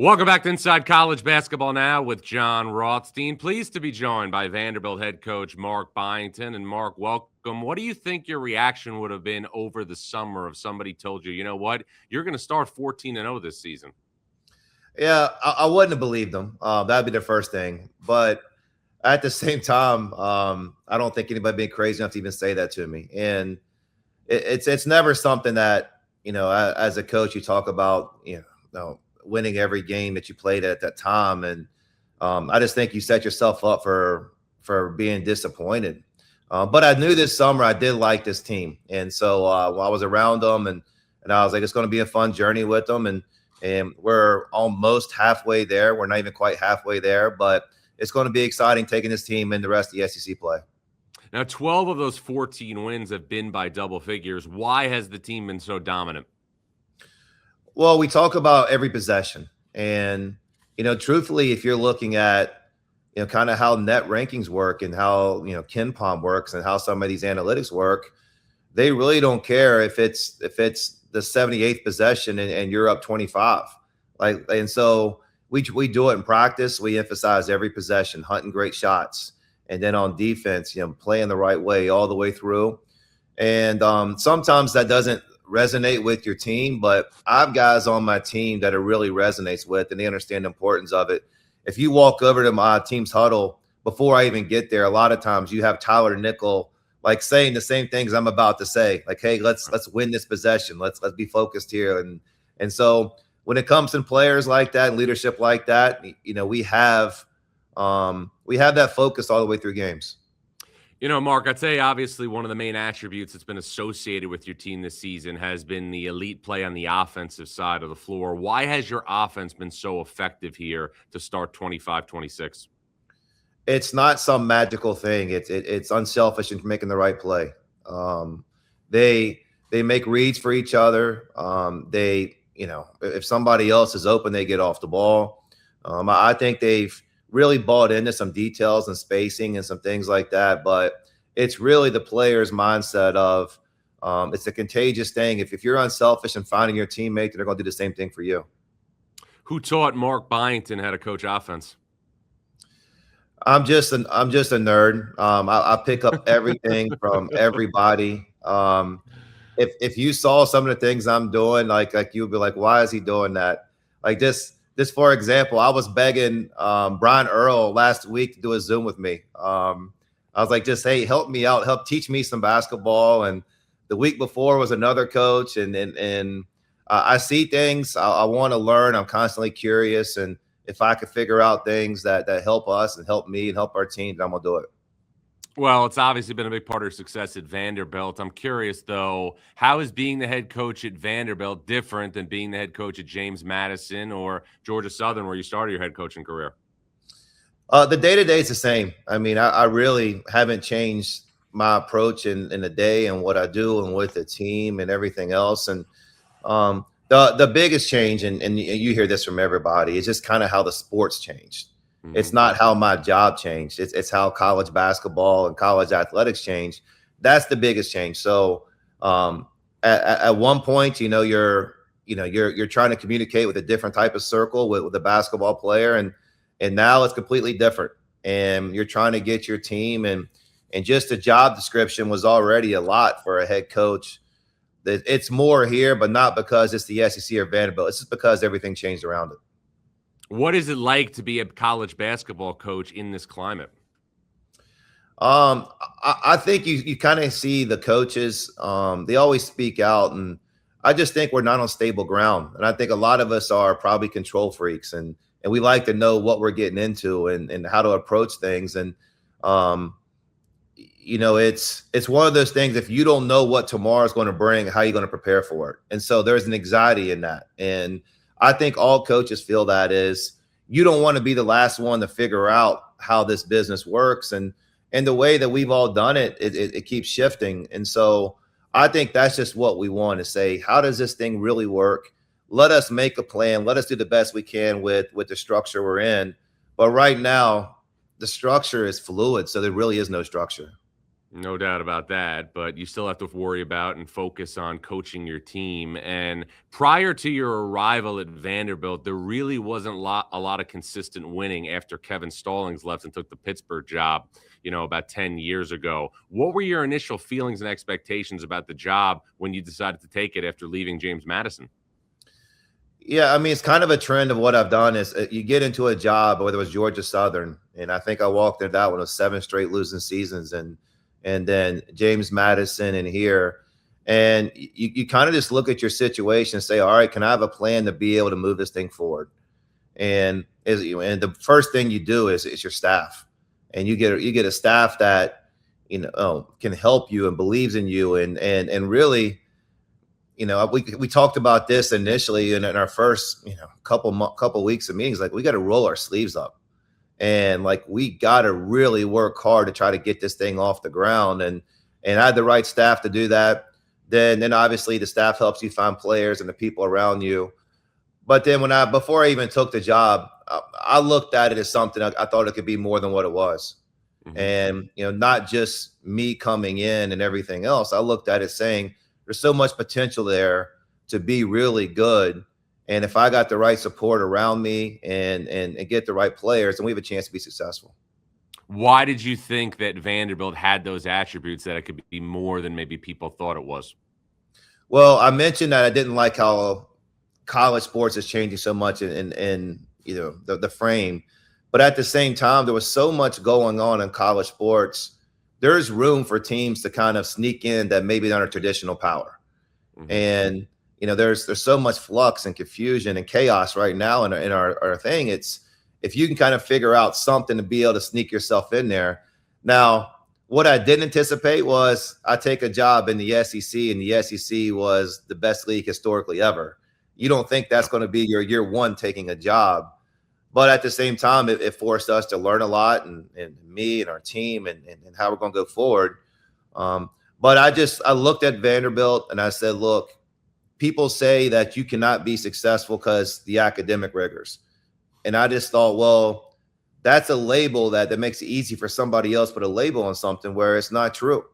Welcome back to Inside College Basketball Now with Jon Rothstein. Pleased to be joined by Vanderbilt head coach Mark Byington. And Mark, welcome. What do you think your reaction would have been over the summer if somebody told you, you know what, you're going to start 14-0 this season? Yeah, I wouldn't have believed them. That'd be the first thing. But at the same time, I don't think anybody being crazy enough to even say that to me. And it's never something that as a coach you talk about winning every game that you played at that time. And I just think you set yourself up for being disappointed. But I knew this summer I did like this team, and so while I was around them, and I was like, it's going to be a fun journey with them, and we're almost halfway there. We're not even quite halfway there, but it's going to be exciting taking this team in the rest of the SEC play. Now, 12 of those 14 wins have been by double figures. Why has the team been so dominant? Well, we talk about every possession, and truthfully, if you're looking at kind of how net rankings work and how KenPom works and how some of these analytics work, they really don't care if it's the 78th possession and you're up 25. And so we do it in practice. We emphasize every possession, hunting great shots, and then on defense, playing the right way all the way through. And sometimes that doesn't resonate with your team, but I have guys on my team that it really resonates with, and they understand the importance of it. If you walk over to my team's huddle before I even get there, a lot of times you have Tyler Nickel like saying the same things I'm about to say, like, hey, let's win this possession. Let's be focused here. And so when it comes to players like that and leadership like that, we have that focus all the way through games. Mark, I'd say obviously one of the main attributes that's been associated with your team this season has been the elite play on the offensive side of the floor. Why has your offense been so effective here to start 25-26? It's not some magical thing. It's unselfish and making the right play. They make reads for each other. If somebody else is open, they get off the ball. I think they've really bought into some details and spacing and some things like that. But it's really the player's mindset of it's a contagious thing. If you're unselfish and finding your teammate, they're going to do the same thing for you. Who taught Mark Byington how to coach offense? I'm just a nerd. I pick up everything from everybody. If you saw some of the things I'm doing, like you would be like, why is he doing that? Like this, for example, I was begging Brian Earl last week to do a Zoom with me. I was like, just, hey, help me out, help teach me some basketball. And the week before was another coach. And I see things. I want to learn. I'm constantly curious. And if I could figure out things that help us and help me and help our team, then I'm going to do it. Well, it's obviously been a big part of your success at Vanderbilt. I'm curious, though, how is being the head coach at Vanderbilt different than being the head coach at James Madison or Georgia Southern, where you started your head coaching career? The day-to-day is the same. I mean, I really haven't changed my approach in the day and what I do and with the team and everything else. And the biggest change, and you hear this from everybody, is just kind of how the sport's changed. Mm-hmm. It's not how my job changed. It's how college basketball and college athletics changed. That's the biggest change. So at one point, you're trying to communicate with a different type of circle with a basketball player, and now it's completely different. And you're trying to get your team, and just the job description was already a lot for a head coach. It's more here, but not because it's the SEC or Vanderbilt. It's just because everything changed around it. What is it like to be a college basketball coach in this climate? I think you kind of see the coaches. They always speak out, and I just think we're not on stable ground. And I think a lot of us are probably control freaks, and we like to know what we're getting into and how to approach things. And it's one of those things. If you don't know what tomorrow is going to bring, how are you going to prepare for it? And so there's an anxiety in that. And I think all coaches feel that is you don't want to be the last one to figure out how this business works. And the way that we've all done it, it keeps shifting. And so I think that's just what we want to say. How does this thing really work? Let us make a plan. Let us do the best we can with the structure we're in. But right now, the structure is fluid, so there really is no structure. No doubt about that, but you still have to worry about and focus on coaching your team. And prior to your arrival at Vanderbilt, there really wasn't a lot of consistent winning after Kevin Stallings left and took the Pittsburgh job, about 10 years ago. What were your initial feelings and expectations about the job when you decided to take it after leaving James Madison? Yeah, I mean, it's kind of a trend of what I've done is you get into a job, whether it was Georgia Southern, and I think I walked into that one of 7 straight losing seasons, and then James Madison and here, and you kind of just look at your situation and say, all right, can I have a plan to be able to move this thing forward? And the first thing you do is your staff, and you get a staff that can help you and believes in you, and really. We talked about this initially in our first couple weeks of meetings. Like, we got to roll our sleeves up, and like we got to really work hard to try to get this thing off the ground. And I had the right staff to do that. Then obviously the staff helps you find players and the people around you. But then before I even took the job, I looked at it as something I thought it could be more than what it was. Mhm. And not just me coming in and everything else. I looked at it saying, there's so much potential there to be really good. And if I got the right support around me and get the right players, then we have a chance to be successful. Why did you think that Vanderbilt had those attributes that it could be more than maybe people thought it was? Well, I mentioned that I didn't like how college sports is changing so much in the frame. But at the same time, there was so much going on in college sports. There's room for teams to kind of sneak in that maybe not a traditional power. Mhm. And there's so much flux and confusion and chaos right now in our thing. It's if you can kind of figure out something to be able to sneak yourself in there. Now, what I didn't anticipate was I take a job in the SEC, and the SEC was the best league historically ever. You don't think that's going to be your year one taking a job. But at the same time, it forced us to learn a lot, and me and our team and how we're going to go forward. But I looked at Vanderbilt and I said, look, people say that you cannot be successful because the academic rigors. And I just thought, well, that's a label that makes it easy for somebody else to put a label on something where it's not true.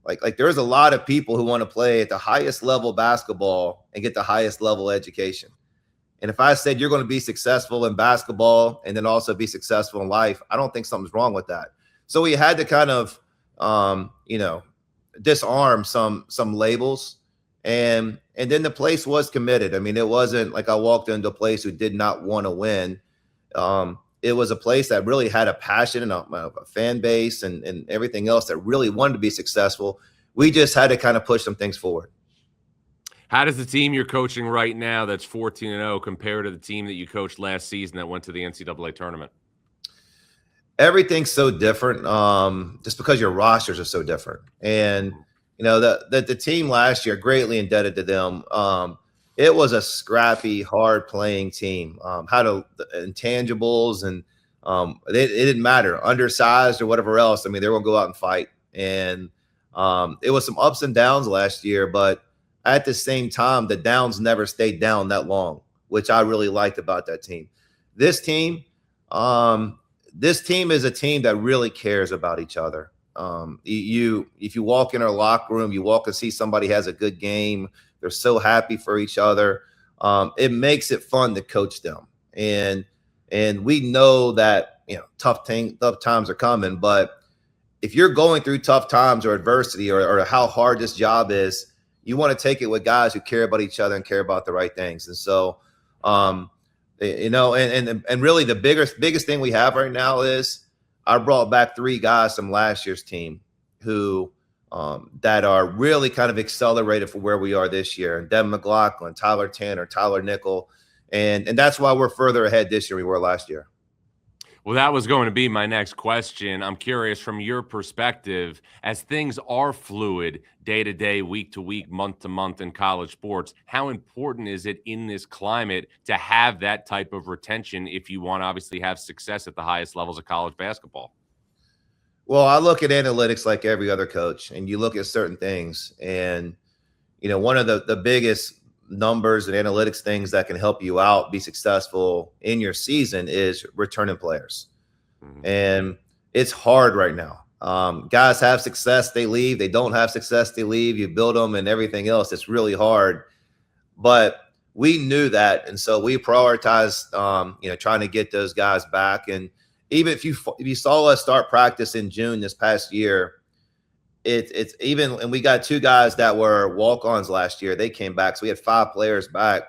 Like there's a lot of people who want to play at the highest level basketball and get the highest level education. And if I said you're going to be successful in basketball and then also be successful in life, I don't think something's wrong with that. So we had to kind of, disarm some labels, and then the place was committed. I mean, it wasn't like I walked into a place who did not want to win. It was a place that really had a passion and a fan base and everything else that really wanted to be successful. We just had to kind of push some things forward. How does the team you're coaching right now that's 14-0 compare to the team that you coached last season that went to the NCAA tournament? Everything's so different, just because your rosters are so different. And the team last year, greatly indebted to them. It was a scrappy, hard playing team. Had intangibles, and it didn't matter, undersized or whatever else. I mean, they were going to go out and fight. And it was some ups and downs last year, but at the same time, the downs never stayed down that long, which I really liked about that team. This team, is a team that really cares about each other. If you walk in our locker room, you walk and see somebody has a good game. They're so happy for each other. It makes it fun to coach them, and we know that tough times are coming. But if you're going through tough times or adversity or how hard this job is, you want to take it with guys who care about each other and care about the right things. And so, and really the biggest thing we have right now is I brought back 3 guys from last year's team who that are really kind of accelerated for where we are this year. And Devin McLaughlin, Tyler Tanner, Tyler Nickel. And that's why we're further ahead this year than we were last year. Well, that was going to be my next question. I'm curious from your perspective, as things are fluid day to day, week to week, month to month in college sports, how important is it in this climate to have that type of retention if you want to obviously have success at the highest levels of college basketball? Well, I look at analytics like every other coach, and you look at certain things. And, one of the biggest numbers and analytics things that can help you out be successful in your season is returning players. Mhm. And it's hard right now. Guys have success, they leave. They don't have success, they leave. You build them and everything else. It's really hard. But we knew that, and so we prioritized, trying to get those guys back. And even if you saw us start practice in June this past year, it's even, and we got 2 guys that were walk-ons last year. They came back, so we had 5 players back.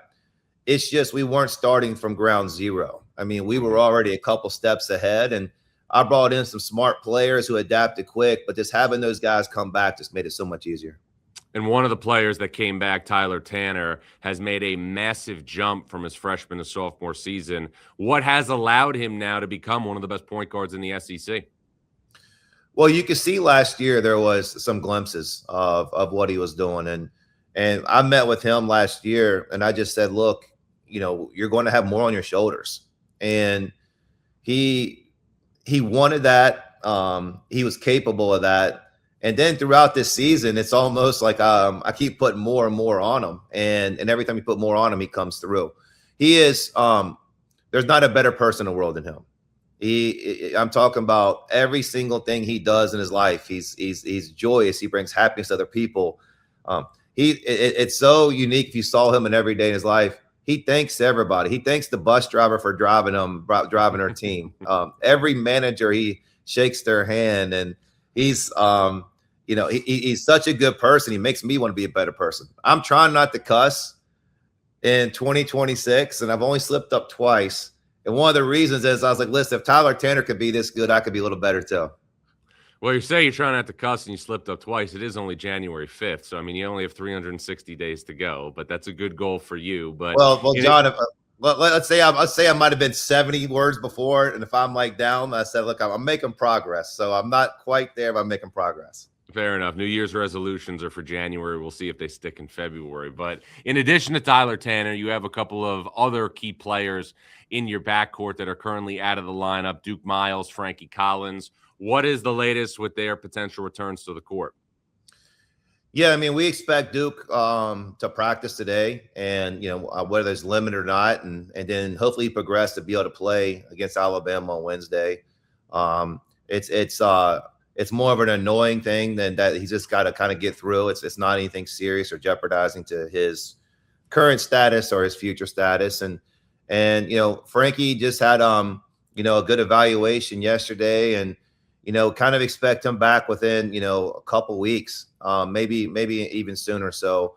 It's just we weren't starting from ground zero. I mean, we were already a couple steps ahead, and I brought in some smart players who adapted quick, but just having those guys come back just made it so much easier. And one of the players that came back, Tyler Tanner, has made a massive jump from his freshman to sophomore season. What has allowed him now to become one of the best point guards in the SEC? Well, you could see last year there was some glimpses of what he was doing. And I met with him last year, and I just said, look, you're going to have more on your shoulders. And he wanted that. He was capable of that. And then throughout this season, it's almost like I keep putting more and more on him. And every time you put more on him, he comes through. He is there's not a better person in the world than him. I'm talking about every single thing he does in his life. He's joyous. He brings happiness to other people. It's so unique. If you saw him in every day in his life, he thanks everybody. He thanks the bus driver for driving our team. Every manager, he shakes their hand, and he's he's such a good person. He makes me want to be a better person. I'm trying not to cuss in 2026, and I've only slipped up twice. And one of the reasons is I was like, listen, if Tyler Tanner could be this good, I could be a little better too. Well, you say you're trying not to cuss and you slipped up twice. It is only January 5th. So, I mean, you only have 360 days to go, but that's a good goal for you. But well, John, let's say I might have been 70 words before. And if I'm down, I said, look, I'm making progress. So I'm not quite there, but I'm making progress. Fair enough. New Year's resolutions are for January. We'll see if they stick in February. But in addition to Tyler Tanner, you have a couple of other key players in your backcourt that are currently out of the lineup. Duke Miles, Frankie Collins. What is the latest with their potential returns to the court? Yeah, I mean, we expect Duke to practice today, and whether it's limited or not, and then hopefully progress to be able to play against Alabama on Wednesday. It's more of an annoying thing than that. He's just got to kind of get through. It's not anything serious or jeopardizing to his current status or his future status. And Frankie just had a good evaluation yesterday, and kind of expect him back within a couple weeks, maybe even sooner. So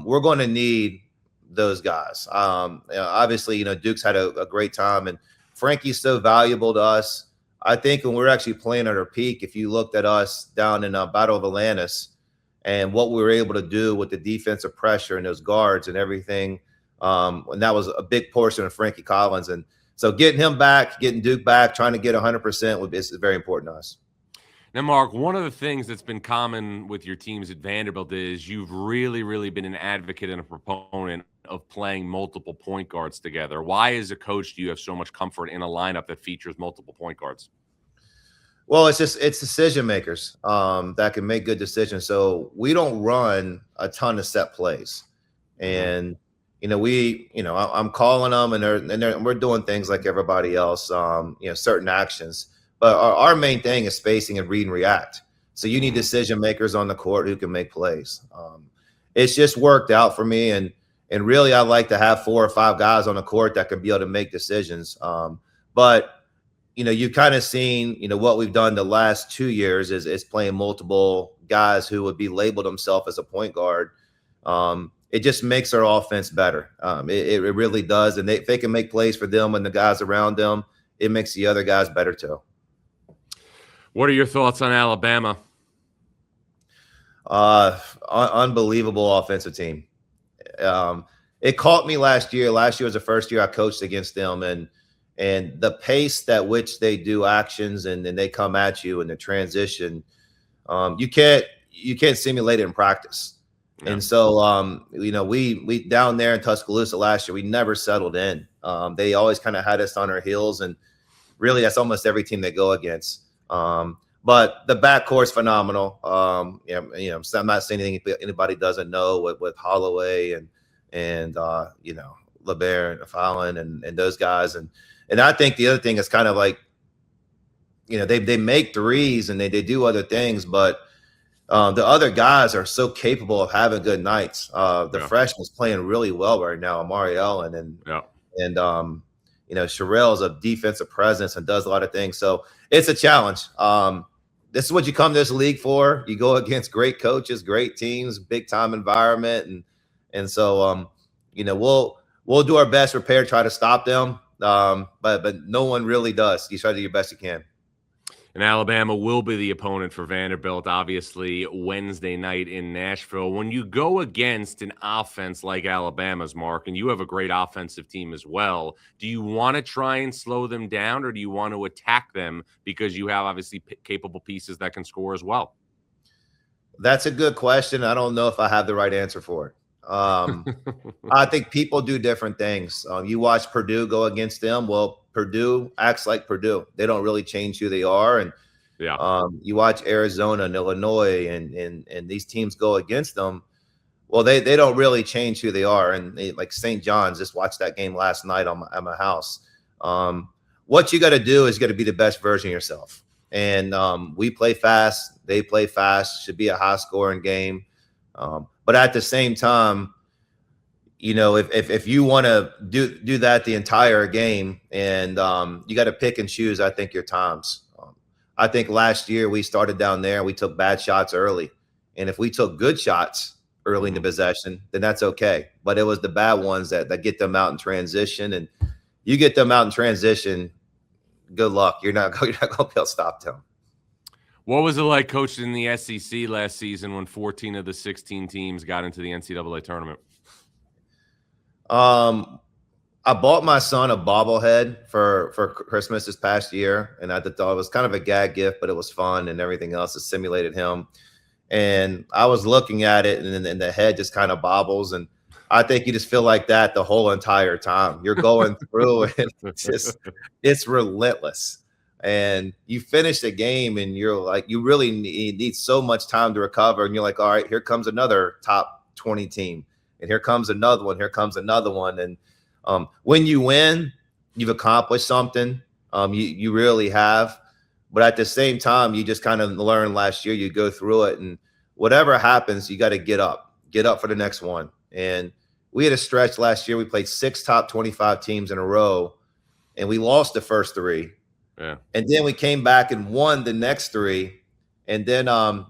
we're going to need those guys. Obviously, Duke's had a great time, and Frankie's so valuable to us. I think when we're actually playing at our peak, if you looked at us down in Battle of Atlantis and what we were able to do with the defensive pressure and those guards and everything, and that was a big portion of Frankie Collins. And so getting him back, getting Duke back, trying to get 100% is very important to us. Now, Mark, one of the things that's been common with your teams at Vanderbilt is you've really, really been an advocate and a proponent of playing multiple point guards together. Why, as a coach, do you have so much comfort in a lineup that features multiple point guards? Well, it's decision makers that can make good decisions. So we don't run a ton of set plays, and I'm calling them, and we're doing things like everybody else, certain actions. But our main thing is spacing and read and react. So you need decision makers on the court who can make plays. It's just worked out for me, and really I like to have 4 or 5 guys on the court that can be able to make decisions. But you've kind of seen what we've done the last 2 years is playing multiple guys who would be labeled themselves as a point guard. It just makes our offense better. It really does. And if they can make plays for them and the guys around them, it makes the other guys better too. What are your thoughts on Alabama? Unbelievable offensive team. It caught me last year. Last year was the first year I coached against them, and the pace at which they do actions and then they come at you in the transition, you can't simulate it in practice. Yeah. And so, we down there in Tuscaloosa last year, we never settled in. They always kind of had us on our heels, and really that's almost every team they go against. But the backcourt's phenomenal. So I'm not saying anything anybody doesn't know with Holloway and LeBaron and Fallon and those guys. And I think the other thing is kind of like they make threes and they do other things, but the other guys are so capable of having good nights. The freshman's playing really well right now, Amari Ellen, and Sherrell's a defensive presence and does a lot of things. So it's a challenge. This is what you come to this league for. You go against great coaches, great teams, big time environment, and so we'll do our best, prepare, try to stop them. But no one really does. You try to do your best you can. And Alabama will be the opponent for Vanderbilt, obviously, Wednesday night in Nashville. When you go against an offense like Alabama's, Mark, and you have a great offensive team as well, do you want to try and slow them down, or do you want to attack them because you have obviously capable pieces that can score as well? That's a good question. I don't know if I have the right answer for it. I think people do different things. You watch Purdue go against them. Well, Purdue acts like Purdue. They don't really change who they are. And you watch Arizona and Illinois and these teams go against them. Well, they don't really change who they are. And like St. John's, just watched that game last night at my house. What you got to do is you got to be the best version of yourself. And we play fast. They play fast. Should be a high scoring game. But at the same time, if you want to do that the entire game, and you got to pick and choose, I think, your times. I think last year we started down there and we took bad shots early. And if we took good shots early in the possession, then that's okay. But it was the bad ones that get them out in transition. And you get them out in transition, good luck. You're not going to be able to stop them. What was it like coaching in the SEC last season when 14 of the 16 teams got into the NCAA tournament? I bought my son a bobblehead for Christmas this past year, and I thought it was kind of a gag gift, but it was fun and everything else. It simulated him. And I was looking at it, and the head just kind of bobbles. And I think you just feel like that the whole entire time. You're going through it. It's relentless. And you finish the game and you're like, you really need so much time to recover. And you're like, all right, here comes another top 20 team. And here comes another one. Here comes another one. And when you win, you've accomplished something. You really have. But at the same time, you just kind of learned last year, you go through it. And whatever happens, you got to get up for the next one. And we had a stretch last year. We played 6 top 25 teams in a row, and we lost the first 3. Yeah. And then we came back and won the next 3. And then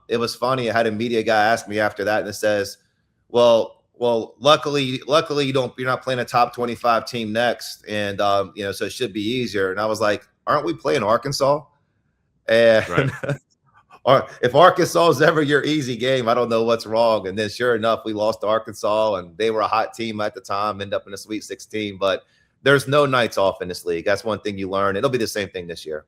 it was funny. I had a media guy ask me after that, and it says, well, luckily you're not playing a top 25 team next. And, so it should be easier. And I was like, aren't we playing Arkansas? And right. Or if Arkansas is ever your easy game, I don't know what's wrong. And then sure enough, we lost to Arkansas, and they were a hot team at the time, end up in the Sweet 16. But there's no nights off in this league. That's one thing you learn. It'll be the same thing this year.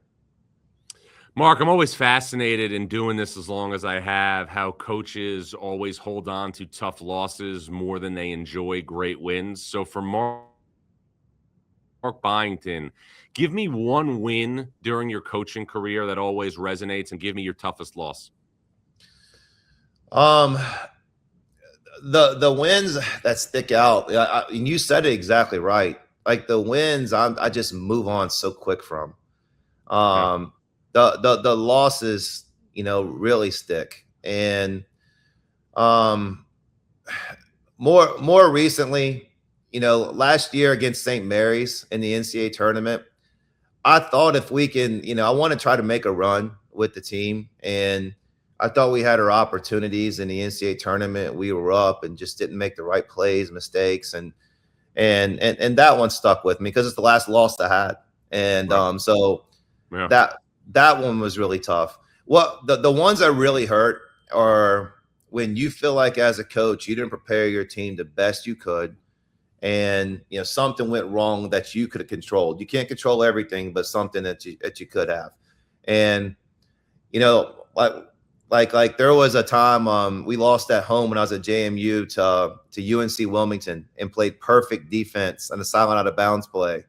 Mark, I'm always fascinated in doing this as long as I have, how coaches always hold on to tough losses more than they enjoy great wins. So for Mark Byington, give me one win during your coaching career that always resonates, and give me your toughest loss. The wins that stick out, and you said it exactly right. Like the wins, I just move on so quick from. The losses, really stick. And more recently, last year against St. Mary's in the NCAA tournament, I thought if we can, I want to try to make a run with the team. And I thought we had our opportunities in the NCAA tournament. We were up and just didn't make the right plays, mistakes. And that one stuck with me because it's the last loss I had. And that one was really tough. Well, the ones that really hurt are when you feel like as a coach, you didn't prepare your team the best you could. And, something went wrong that you could have controlled. You can't control everything, but something that you could have. And, like there was a time we lost at home when I was at JMU to UNC Wilmington and played perfect defense on a silent out of bounds play.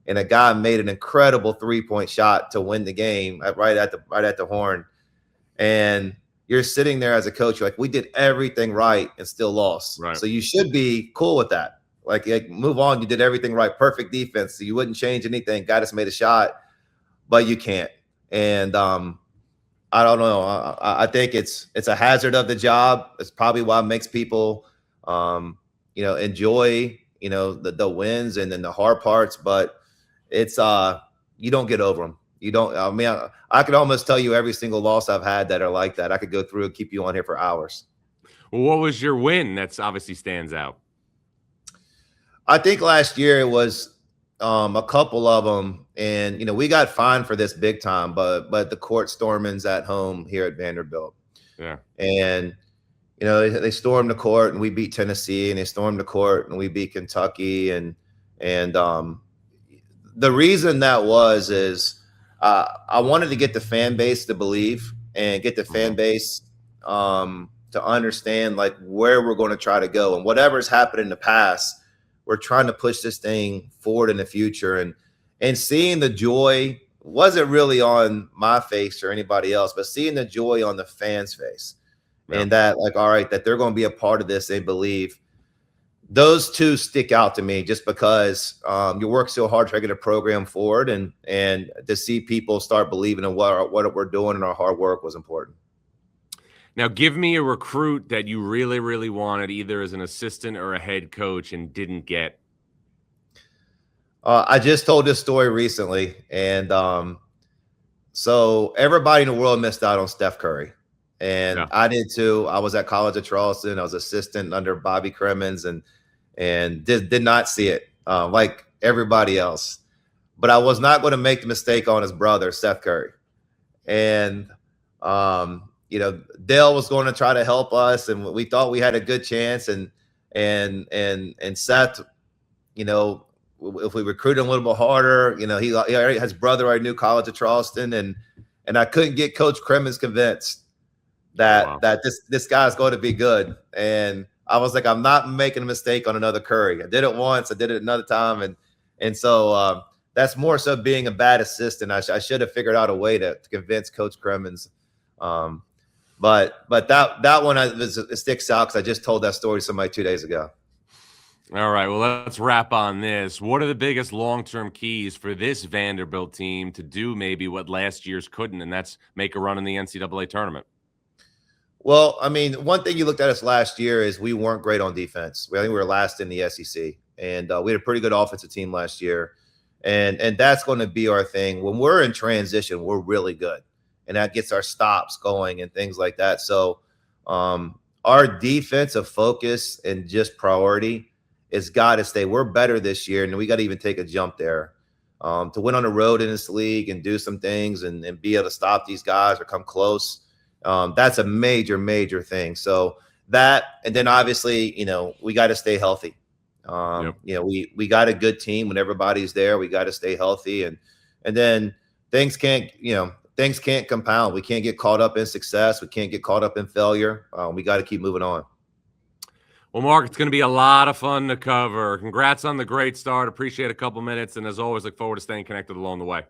And a guy made an incredible 3-point shot to win the game right at the horn. And you're sitting there as a coach, you're like, we did everything right and still lost. Right. So you should be cool with that. Like move on. You did everything right. Perfect defense. So you wouldn't change anything. Guy just made a shot, but you can't. And I don't know. I think it's a hazard of the job. It's probably why it makes people, enjoy, the wins and then the hard parts. But it's you don't get over them. You don't. I mean, I could almost tell you every single loss I've had that are like that. I could go through and keep you on here for hours. Well, what was your win? That's obviously stands out. I think last year it was a couple of them, and we got fined for this big time, but the court stormings at home here at Vanderbilt. Yeah, and they stormed the court and we beat Tennessee, and they stormed the court and we beat Kentucky, and the reason that is I wanted to get the fan base to believe and get the fan base to understand like where we're going to try to go, and whatever's happened in the past, we're trying to push this thing forward in the future. And seeing the joy wasn't really on my face or anybody else, but seeing the joy on the fans' face. Yeah. And that like, all right, that they're going to be a part of this, they believe. Those two stick out to me just because you work so hard to get a program forward, and to see people start believing in what we're doing and our hard work was important. Now, give me a recruit that you really, really wanted, either as an assistant or a head coach, and didn't get. I just told this story recently, and so everybody in the world missed out on Steph Curry, and yeah. I did too. I was at College of Charleston. I was assistant under Bobby Crimmins, and did not see it like everybody else. But I was not going to make the mistake on his brother, Seth Curry, and Dale was going to try to help us, and we thought we had a good chance. And Seth, if we recruited him a little bit harder, he already has brother already knew College of Charleston, and I couldn't get Coach Crimmins convinced that this guy's going to be good. And I was like, I'm not making a mistake on another Curry. I did it once, I did it another time, and so that's more so being a bad assistant. I should have figured out a way to convince Coach Crimmins. But that one it sticks out because I just told that story to somebody 2 days ago. All right, well, let's wrap on this. What are the biggest long-term keys for this Vanderbilt team to do maybe what last year's couldn't, and that's make a run in the NCAA tournament? Well, I mean, one thing you looked at us last year is we weren't great on defense. I think we were last in the SEC, and we had a pretty good offensive team last year, and that's going to be our thing. When we're in transition, we're really good, and that gets our stops going and things like that. So our defensive focus and just priority is got to stay. We're better this year, and we got to even take a jump there to win on the road in this league and do some things and be able to stop these guys or come close. That's a major, major thing. So that, and then obviously, we got to stay healthy. We got a good team when everybody's there. We got to stay healthy, and then things can't compound. We can't get caught up in success. We can't get caught up in failure. We got to keep moving on. Well, Mark, it's going to be a lot of fun to cover. Congrats on the great start. Appreciate a couple minutes, and as always, look forward to staying connected along the way.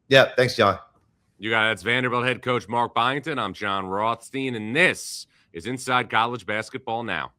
Yeah, thanks, John. You got it. That's Vanderbilt head coach Mark Byington. I'm Jon Rothstein, and this is Inside College Basketball Now.